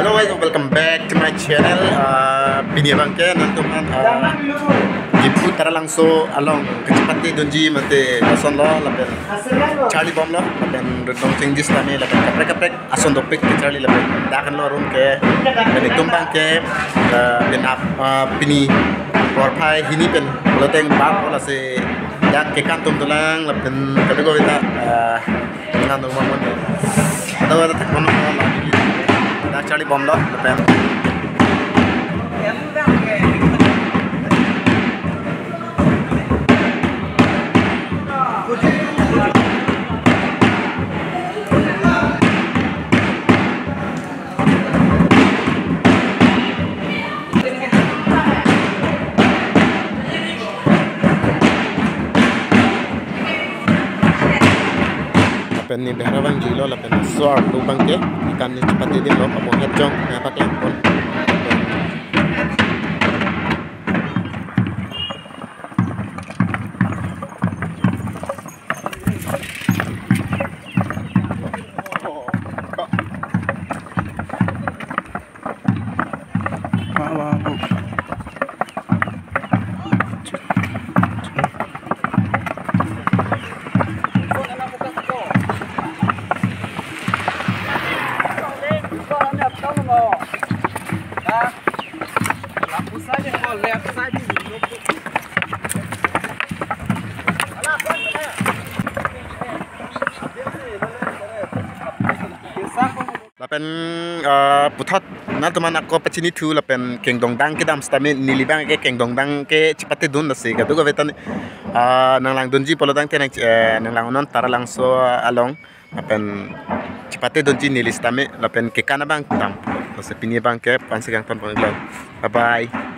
Hello guys, welcome back to my channel. Video bangke nantuman Diphu Taralangso along kecepatan donji mate ason lo lapen Charli bom lo lapen redong changes tani lapen kaprek ason dopik ke Charli lapen dakan lo rum ke dan tumbang ke ben pini porpai hini pen loteng bab ola se dak ke kantum tulang lapen kadego kita nganu mamon ada tak kono la Charli bom lo lapen ni beharawan jilo la pen suar lubang ke ikan ni cepat din lo pamu herjong na paklan pon lapen putat na teman aku pecini tu lapen Kengdong dang ke dam stamin nilibang ke Kengdong dang ke cepate dun nasi kadu gavetan nang lang donji polo dang te nang lang non Taralangso along lapen cepate donji nilistame lapen ke kana bang tam nasi pini bang ke pansegang ton bye bye.